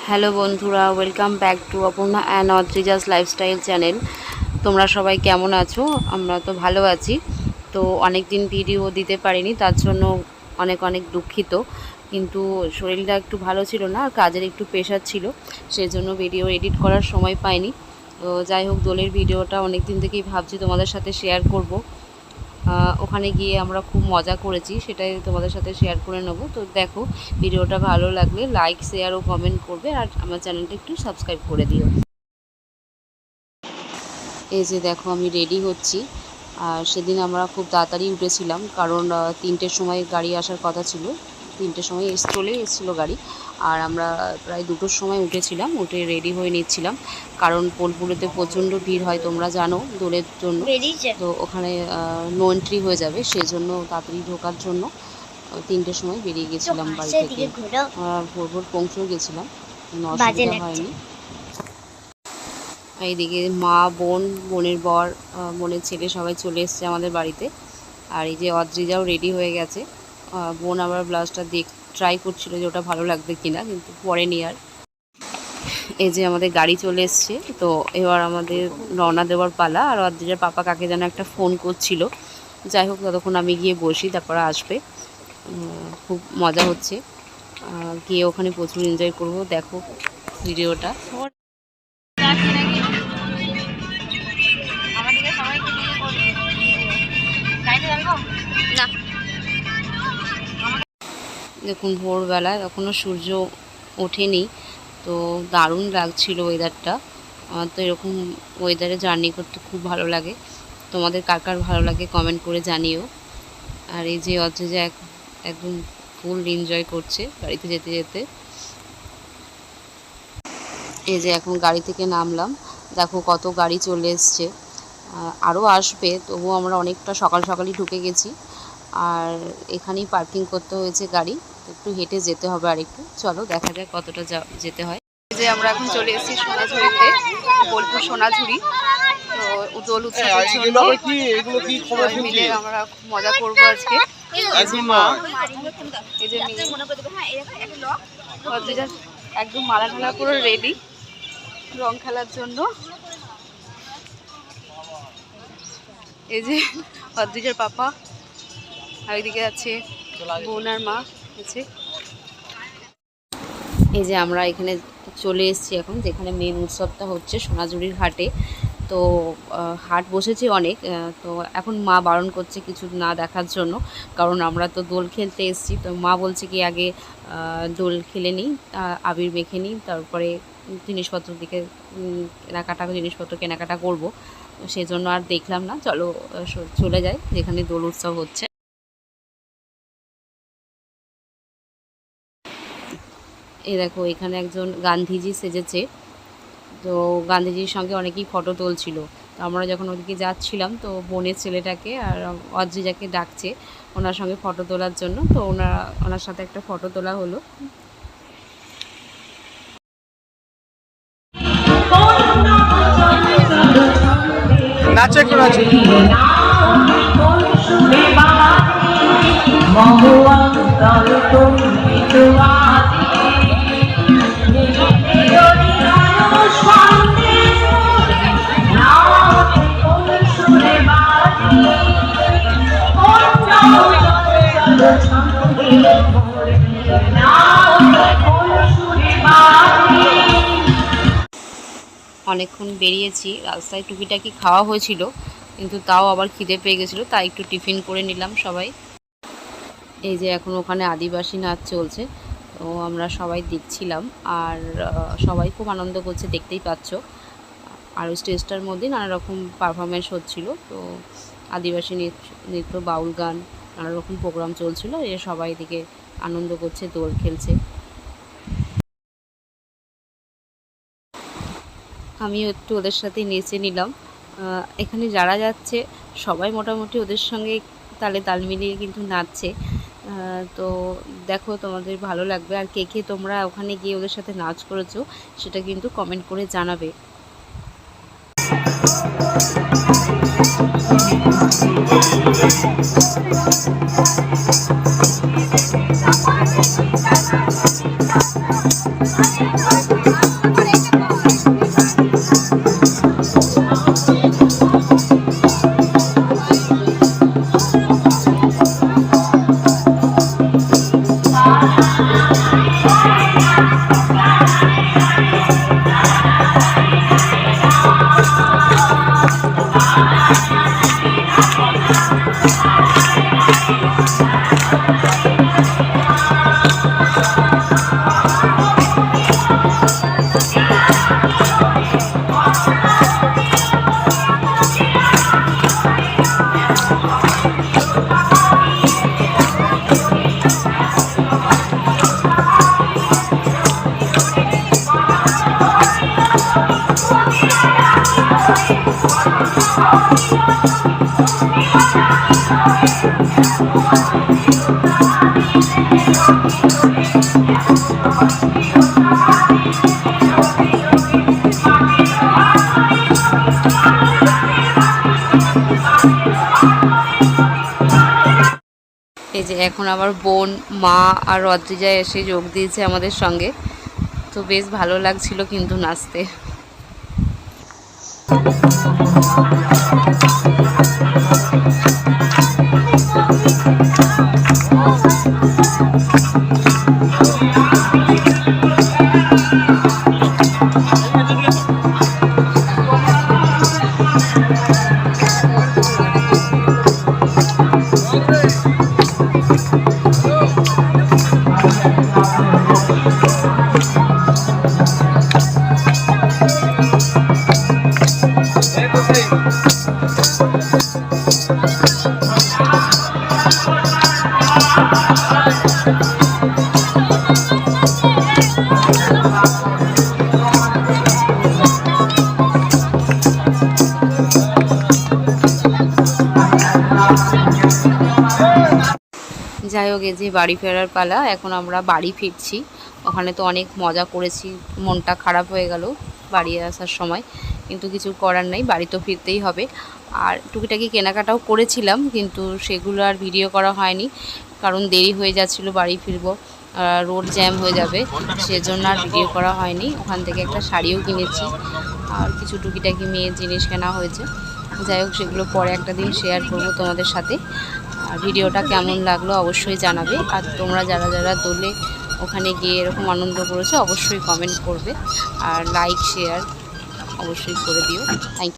Hello বন্ধুরা, welcome back to Aparna and Adrija's lifestyle channel. তোমরা সবাই কেমন আছো? আমরা তো ভালো আছি। তো অনেক দিন ভিডিও দিতে পারিনি, তার জন্য অনেক অনেক দুঃখিত। কিন্তু শরীরটা একটু ভালো ছিল না, আর কাজের একটু প্রেশার ছিল, সেজন্য ভিডিও এডিট করার সময় পাইনি। তো যাই হোক, দোলের ভিডিওটা অনেক দিন থেকেই ভাবছি তোমাদের সাথে শেয়ার করব। ওখানে গিয়ে আমরা খুব মজা করেছি, সেটাই তোমাদের সাথে শেয়ার করে নেব। তো দেখো, ভিডিওটা ভালো লাগলে লাইক, শেয়ার ও কমেন্ট করবে, আর আমার চ্যানেলটা একটু সাবস্ক্রাইব করে দিও। এই যে দেখো, আমি রেডি হচ্ছি। আর সেদিন আমরা খুব তাড়াতাড়ি উঠেছিলাম, কারণ 3টের সময় গাড়ি আসার কথা ছিল। 3টের সময় চলে এসেছিলো গাড়ি, আর আমরা প্রায় 2টোর সময় উঠেছিলাম। উঠে রেডি হয়ে নিচ্ছিলাম, কারণ বোলপুরেতে প্রচণ্ড ভিড় হয়, তোমরা জানো, দোলের জন্য। তো ওখানে নো এন্ট্রি হয়ে যাবে, সেজন্য তাড়াতাড়ি ঢোকার জন্য 3টের সময় বেরিয়ে গেছিলাম বাড়ি থেকে। ভোর ভোর পৌঁছেও গেছিলাম, কোনো অসুবিধা হয়নি। এইদিকে মা, বোনের বর, বোনের ছেলে সবাই চলে এসছে আমাদের বাড়িতে। আর এই যে অদ্রিজাও রেডি হয়ে গেছে। বোন আবার ব্লাউজটা ট্রাই করছিল যে ওটা ভালো লাগবে কিনা, কিন্তু পরেনি আর। এই যে আমাদের গাড়ি চলে এসছে, তো এবার আমাদের রওনা দেওয়ার পালা। আর অদ্রিজার পাপা কাকে যেন একটা ফোন করছিল। যাই হোক, ততক্ষণ আমি গিয়ে বসি, তারপরে আসবে। খুব মজা হচ্ছে, গিয়ে ওখানে প্রচুর এনজয় করব। দেখো ভিডিওটা। না, দেখুন ভোরবেলায় এখনও সূর্য ওঠেনি, তো দারুণ লাগছিল ওয়েদারটা। আমার তো এরকম ওয়েদারে জার্নি করতে খুব ভালো লাগে। তোমাদের কার কার ভালো লাগে কমেন্ট করে জানিও। আর এই যে অদ্রিজা একদম ফুল এনজয় করছে গাড়িতে যেতে যেতে। এই যে এখন গাড়ি থেকে নামলাম, দেখো কত গাড়ি চলে এসছে, আরও আসবে। তবুও আমরা অনেকটা সকাল সকালই ঢুকে গেছি, আর এখানেই পার্কিং করতে হয়েছে গাড়ি। একটু হেঁটে যেতে হবে আর একটু। চলো দেখা যাক কতটা যেতে হয়। যে আমরা এখন চলে এসেছি সোনাঝুরিতে, বোলপুর সোনাঝুরি। তো দোল উৎসবের জন্য মিলে আমরা খুব মজা করবো আজকে। এই যে মা, এই যে একদম মালা ঢালা পুরো রেডি রং খেলার জন্য। এই যে অদ্রিজার পাপা, আর এদিকে আছে বোন আর মা আছে। এই যে আমরা এখানে চলে এসেছি এখন, যেখানে মেন উৎসবটা হচ্ছে সোনাঝুরির হাটে। তো হাট বসেছে অনেক, তো এখন মা বারণ করছে কিছু না দেখার জন্য, কারণ আমরা তো দোল খেলতে এসেছি। তো মা বলছে কি আগে দোল খেলে নিই, আবির মেখে নিই, তারপরে জিনিসপত্র দিকে জিনিসপত্র কেনাকাটা করবো। সেজন্য আর দেখলাম না, চলো চলে যাই যেখানে দোল উৎসব হচ্ছে। এই দেখো, এখানে একজন গান্ধীজি সেজেছে। তো গান্ধীজির সঙ্গে অনেকেই ফটো তুলছিল। তো আমরা যখন ওদিকে যাচ্ছিলাম, তো বোনের ছেলেটাকে আর অদ্রিজাকে ডাকছে ওনার সঙ্গে ফটো তোলার জন্য। তো ওনার সাথে একটা ফটো তোলা হলো। নাচে একটু নাচে। অনেকক্ষণ বেরিয়েছি, রাস্তায় টুকিটাকি খাওয়া হয়েছিল, কিন্তু তাও আবার খিদে পেয়ে গেছিলো, তাই একটু টিফিন করে নিলাম সবাই। এই যে এখন ওখানে আদিবাসী নাচ চলছে, তো আমরা সবাই দেখছিলাম, আর সবাই খুব আনন্দ করছে, দেখতেই পাচ্ছ। আর ওই স্টেজটার মধ্যে নানা রকম পারফরমেন্স হচ্ছিল। তো আদিবাসী নৃত্য, বাউল গান, নানা রকম প্রোগ্রাম চলছিল। এ সবাই দিকে আনন্দ করছে, দোল খেলছে। আমিও একটু ওদের সাথে নেচে নিলাম। এখানে যারা যাচ্ছে সবাই মোটামুটি ওদের সঙ্গে তালে তাল মিলিয়ে কিন্তু নাচছে। তো দেখো, তোমাদের ভালো লাগবে। আর কে কে তোমরা ওখানে গিয়ে ওদের সাথে নাচ করেছো, সেটা কিন্তু কমেন্ট করে জানাবে। এই যে এখন আবার বোন, মা আর রদ্রিজা এসে যোগ দিয়েছে আমাদের সঙ্গে। তো বেশ ভালো লাগছিল কিন্তু নাচতে। যাই হোক, এই যে বাড়ি ফেরার পালা। এখন আমরা বাড়ি ফিরছি। ওখানে তো অনেক মজা করেছি, মনটা খারাপ হয়ে গেল বাড়ি আসার সময়, কিন্তু কিছু করার নেই, বাড়ি তো ফিরতেই হবে। আর টুকিটাকি কেনাকাটাও করেছিলাম, কিন্তু সেগুলো আর ভিডিও করা হয়নি, কারণ দেরি হয়ে যাচ্ছিলো, বাড়ি ফিরবো, রোড জ্যাম হয়ে যাবে, সেজন্য আর ভিডিও করা হয়নি। ওখান থেকে একটা শাড়িও কিনেছি, আর কিছু টুকিটাকি মেয়ের জিনিস কেনা হয়েছে। যাই হোক, সেগুলো পরে একটা দিন শেয়ার করব তোমাদের সাথে। আর ভিডিওটা কেমন লাগলো অবশ্যই জানাবে। আর তোমরা যারা যারা দোলে ওখানে গিয়ে এরকম আনন্দ করেছো অবশ্যই কমেন্ট করবে, আর লাইক শেয়ার অবশ্যই করে দিও। Thank you.